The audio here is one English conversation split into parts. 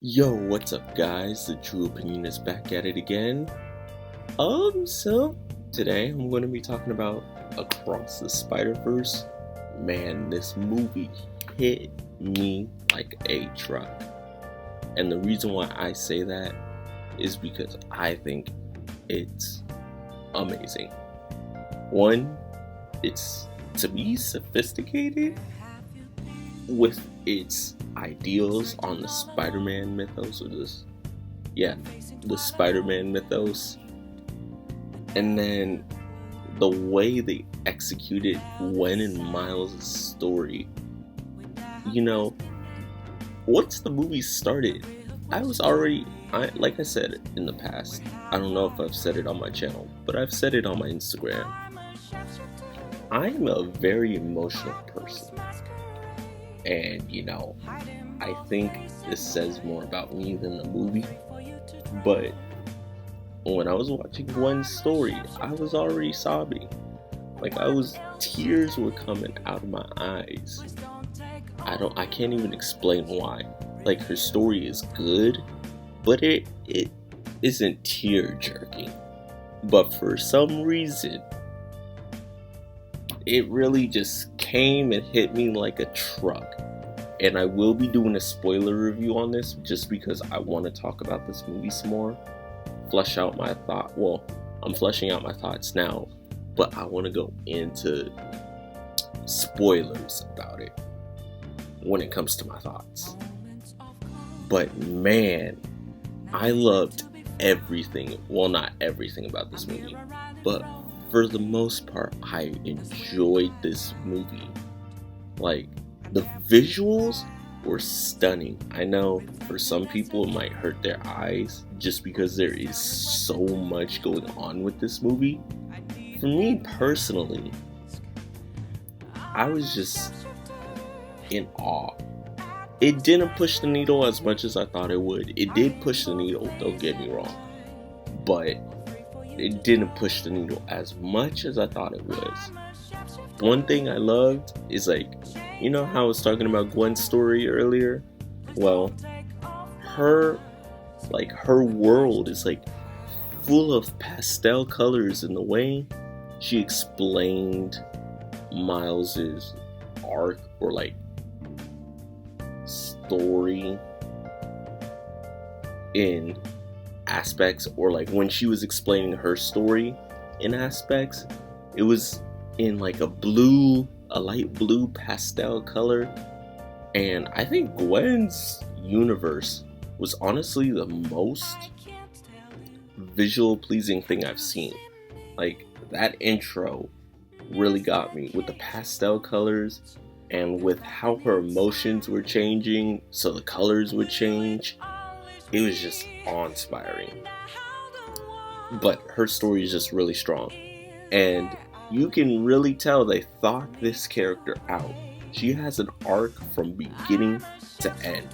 Yo, what's up guys? Thetrueopinionist back at it again. So today I'm going to be talking about Across the Spider-Verse. Man, this movie hit me like a truck. And the reason why I say that is because I think it's amazing. One, it's to be sophisticated with its ideals on the Spider-Man mythos, the Spider-Man mythos, and then the way they executed Gwen and Miles' story. Once the movie started, like I said in the past, I don't know if I've said it on my channel, but I've said it on my Instagram. I'm a very emotional person. And I think this says more about me than the movie. But when I was watching Gwen's story, I was already sobbing. Tears were coming out of my eyes. I can't even explain why. Her story is good, but it isn't tear jerking. But for some reason, it really just came and hit me like a truck. And I will be doing a spoiler review on this just because I want to talk about this movie some more. Flesh out my thought. Well, I'm fleshing out my thoughts now, but I want to go into spoilers about it when it comes to my thoughts. But man, I loved everything. Well, not everything about this movie, but for the most part, I enjoyed this movie. The visuals were stunning. I know for some people it might hurt their eyes just because there is so much going on with this movie. For me personally, I was just in awe. It didn't push the needle as much as I thought it would. It did push the needle, don't get me wrong. But it didn't push the needle as much as I thought it was. One thing I loved is how I was talking about Gwen's story earlier? Well, her world is full of pastel colors in the way she explained Miles's arc or story in aspects, or when she was explaining her story in aspects, it was in a light blue pastel color. And I think Gwen's universe was honestly the most visual pleasing thing I've seen. That intro really got me with the pastel colors and with how her emotions were changing, so the colors would change. It was just awe-inspiring. But her story is just really strong. And you can really tell they thought this character out. She has an arc from beginning to end.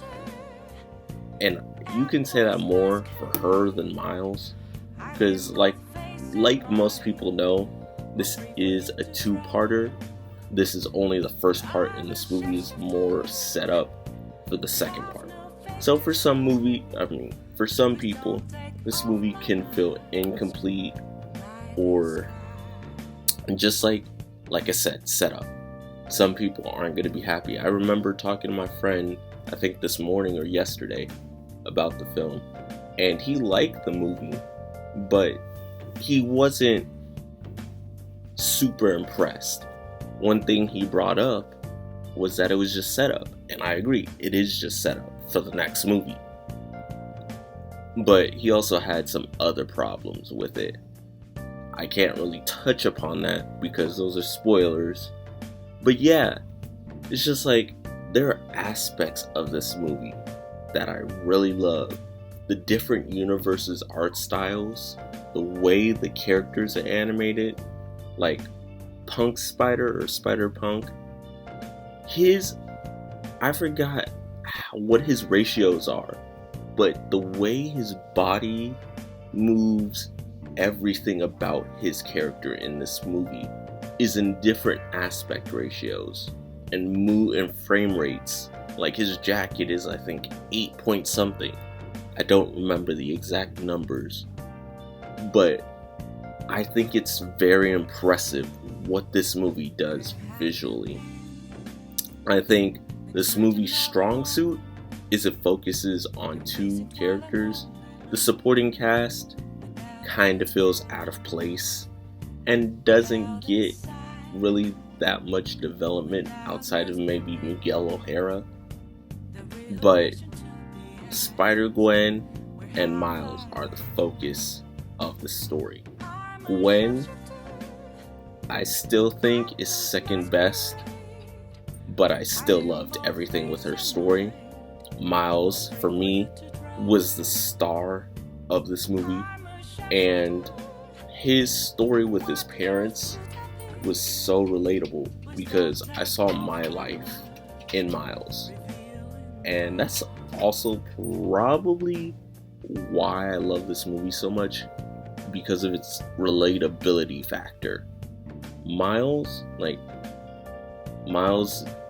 And you can say that more for her than Miles. Because like most people know, this is a two-parter. This is only the first part, and this movie is more set up for the second part. So for some people, this movie can feel incomplete or just like I said, set up. Some people aren't going to be happy. I remember talking to my friend, I think this morning or yesterday, about the film, and he liked the movie, but he wasn't super impressed. One thing he brought up was that it was just set up, and I agree, it is just set up for the next movie. But he also had some other problems with it. I can't really touch upon that because those are spoilers. But yeah, it's just there are aspects of this movie that I really love. The different universes' art styles, the way the characters are animated, Punk Spider or Spider Punk. I forgot what his ratios are, but the way his body moves, everything about his character in this movie is in different aspect ratios. and move and frame rates. Like his jacket is, I think, 8 point something. I don't remember the exact numbers, but I think it's very impressive what this movie does visually. I think this movie's strong suit is it focuses on two characters. The supporting cast kind of feels out of place and doesn't get really that much development outside of maybe Miguel O'Hara. But Spider-Gwen and Miles are the focus of the story. Gwen, I still think is second best, but I still loved everything with her story. Miles, for me, was the star of this movie, and his story with his parents was so relatable because I saw my life in Miles. And that's also probably why I love this movie so much, because of its relatability factor. Miles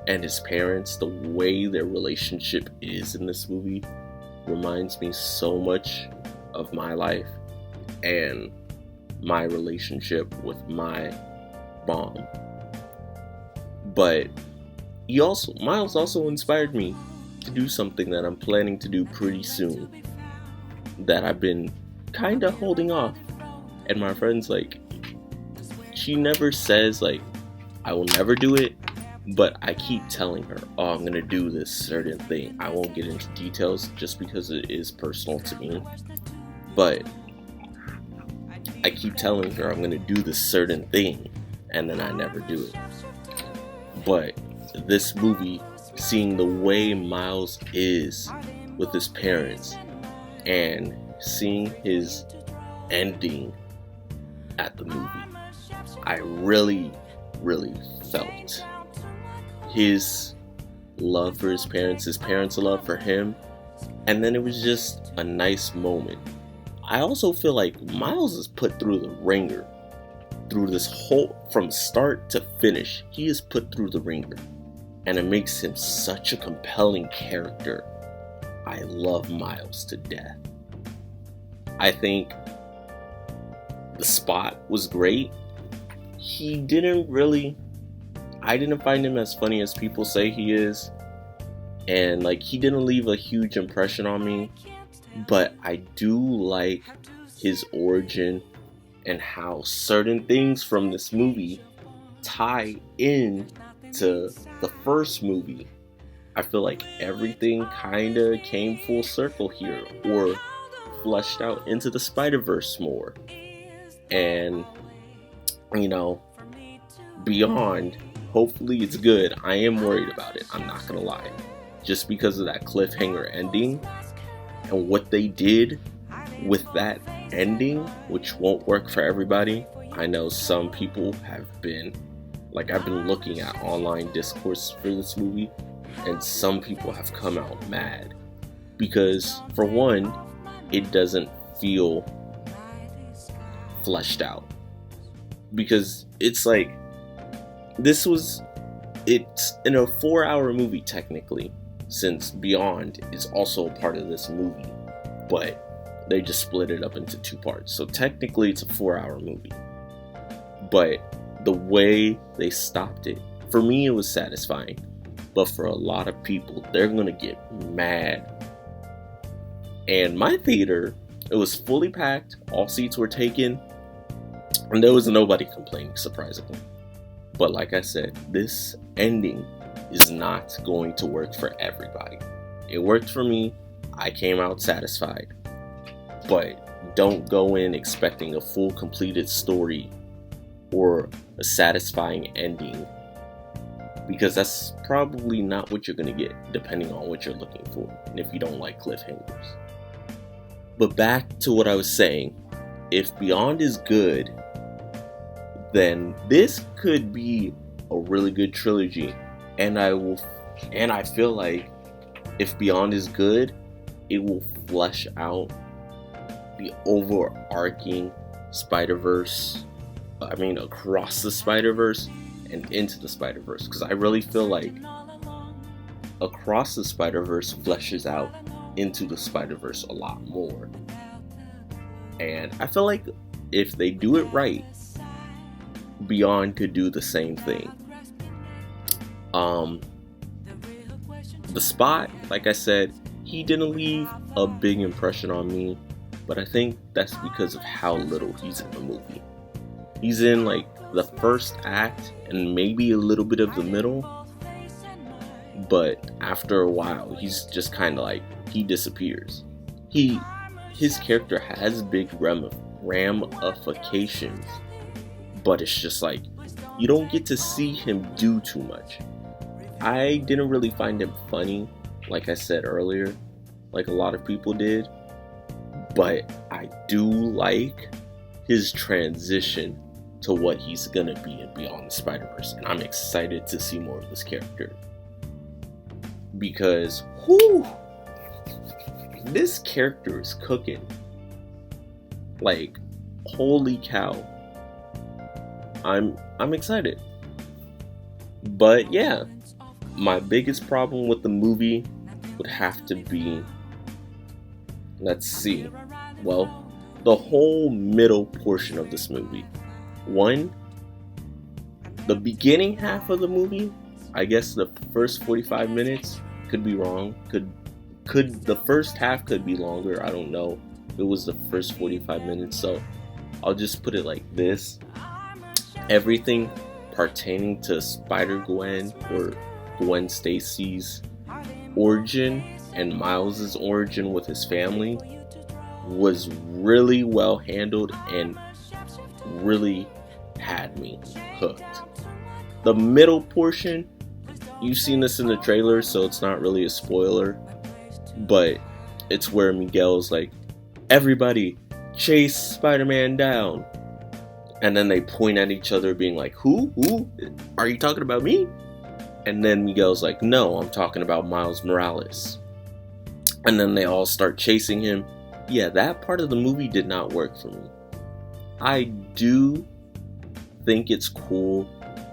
and his parents, the way their relationship is in this movie reminds me so much of my life and my relationship with my mom. But Miles also inspired me to do something that I'm planning to do pretty soon, that I've been kind of holding off. And my friend's like, she never says like I will never do it, but I keep telling her, oh, I'm gonna do this certain thing. I won't get into details just because it is personal to me, but I keep telling her I'm gonna do this certain thing, and then I never do it. But this movie, seeing the way Miles is with his parents and seeing his ending at the movie, I really felt his love for his parents' love for him, and then it was just a nice moment. I also feel like Miles is put through the ringer through this whole, from start to finish. He is put through the ringer, and it makes him such a compelling character. I love Miles to death. I think the Spot was great. I didn't find him as funny as people say he is, and like he didn't leave a huge impression on me, but I do like his origin and how certain things from this movie tie in to the first movie. I feel like everything kind of came full circle here, or fleshed out into the Spider-Verse more. And, Beyond, hopefully it's good. I am worried about it, I'm not gonna lie. Just because of that cliffhanger ending and what they did with that ending, which won't work for everybody. I know some people have been, I've been looking at online discourse for this movie, and some people have come out mad. Because, for one, it doesn't feel fleshed out. Because it's like, it's in a 4-hour movie technically, since Beyond is also a part of this movie, but they just split it up into 2 parts. So technically it's a 4-hour movie. But the way they stopped it, for me it was satisfying. But for a lot of people, they're gonna get mad. And my theater, it was fully packed, all seats were taken, and there was nobody complaining, surprisingly. But like I said, this ending is not going to work for everybody. It worked for me, I came out satisfied. But don't go in expecting a full completed story or a satisfying ending, because that's probably not what you're going to get, depending on what you're looking for, and if you don't like cliffhangers. But back to what I was saying, if Beyond is good, then this could be a really good trilogy, and I feel like if Beyond is good, it will flesh out the overarching Spider-Verse, Across the Spider-Verse, and Into the Spider-Verse, because I really feel like Across the Spider-Verse fleshes out Into the Spider-Verse a lot more. And I feel like if they do it right, Beyond could do the same thing. The Spot, like I said, he didn't leave a big impression on me, but I think that's because of how little he's in the movie. He's in like the first act and maybe a little bit of the middle, but after a while he's just kind of like, he disappears. His character has big ramifications, but it's just like you don't get to see him do too much. I didn't really find him funny, like I said earlier, like a lot of people did, but I do like his transition to what he's gonna be in Beyond the Spider-Verse, and I'm excited to see more of this character, because this character is cooking. Like, holy cow. I'm excited. But yeah, my biggest problem with the movie would have to be, let's see, well, the whole middle portion of this movie. One, the beginning half of the movie, I guess the first 45 minutes, could be wrong, could the first half could be longer, I don't know. It was the first 45 minutes, so I'll just put it like this. Everything pertaining to Spider-Gwen or Gwen Stacy's origin and Miles's origin with his family was really well handled and really had me hooked. The middle portion, you've seen this in the trailer, so it's not really a spoiler, but it's where Miguel's like, everybody chase Spider-Man down, and then they point at each other being like, who are you talking about, me? And then Miguel's like, no, I'm talking about Miles Morales. And then they all start chasing him. Yeah, that part of the movie did not work for me. I do think it's cool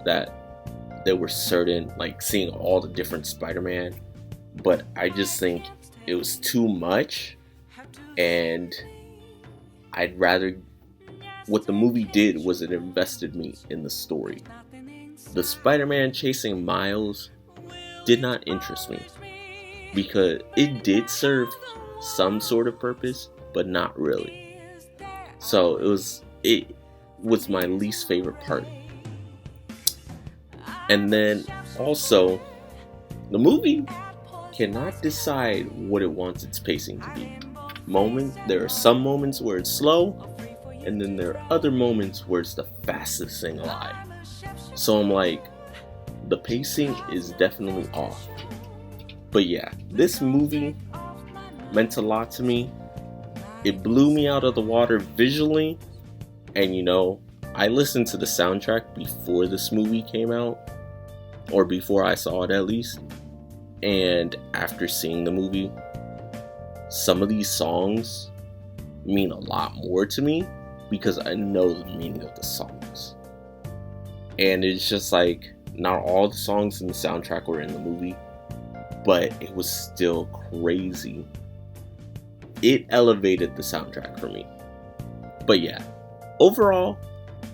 that there were certain, like, seeing all the different Spider-Man, but I just think it was too much, and I'd rather, what the movie did was it invested me in the story. The Spider-Man chasing Miles did not interest me, because it did serve some sort of purpose, but not really. So it was my least favorite part. And then also, the movie cannot decide what it wants its pacing to be. There are some moments where it's slow, and then there are other moments where it's the fastest thing alive. So I'm like, the pacing is definitely off. But yeah, this movie meant a lot to me. It blew me out of the water visually, and I listened to the soundtrack before this movie came out, or before I saw it at least, and after seeing the movie, some of these songs mean a lot more to me because I know the meaning of the songs. And it's just like, not all the songs in the soundtrack were in the movie, but it was still crazy. It elevated the soundtrack for me. But yeah, overall,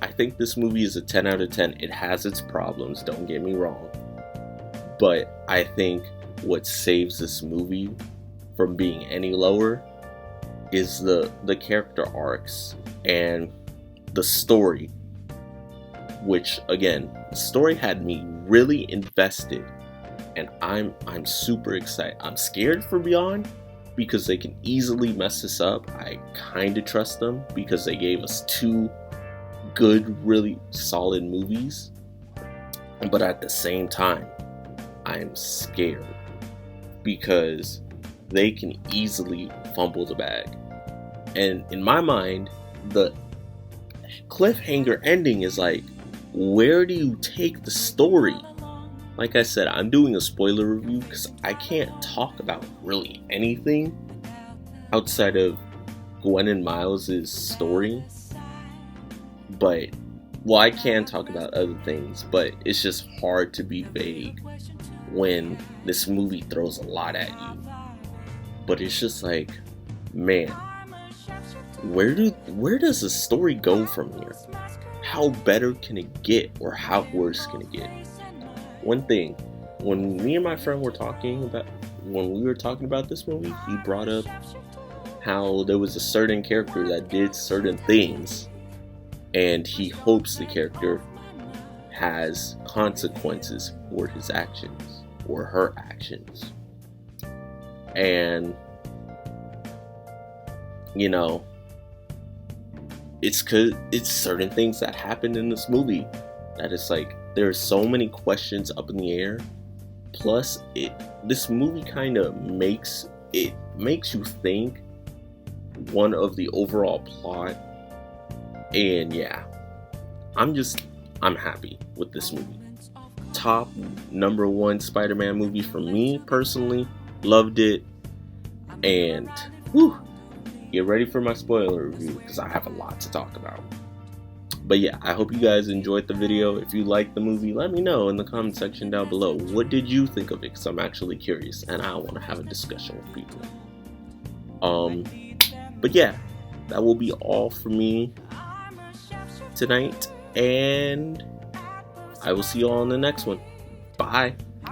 I think this movie is a 10 out of 10. It has its problems, don't get me wrong. But I think what saves this movie from being any lower is the character arcs and the story. Which, again, the story had me really invested, and I'm super excited. I'm scared for Beyond because they can easily mess this up. I kind of trust them because they gave us 2 good, really solid movies. But at the same time, I'm scared because they can easily fumble the bag. And in my mind, the cliffhanger ending is like, where do you take the story? Like I said, I'm doing a spoiler review because I can't talk about really anything outside of Gwen and Miles' story. But well, I can talk about other things, but it's just hard to be vague when this movie throws a lot at you. But it's just like, man, where does the story go from here? How better can it get, or how worse can it get? One thing, when me and my friend were talking about this movie, he brought up how there was a certain character that did certain things, and he hopes the character has consequences for his actions or her actions. And you know, it's certain things that happened in this movie that it's like there's so many questions up in the air. Plus, this movie kind of makes you think one of the overall plot. And yeah, I'm happy with this movie. Top number one Spider-Man movie for me personally. Loved it. And whew, get ready for my spoiler review because I have a lot to talk about. But yeah, I hope you guys enjoyed the video. If you liked the movie, let me know in the comment section down below. What did you think of it? Because I'm actually curious and I want to have a discussion with people. But yeah, that will be all for me tonight. And I will see you all in the next one. Bye.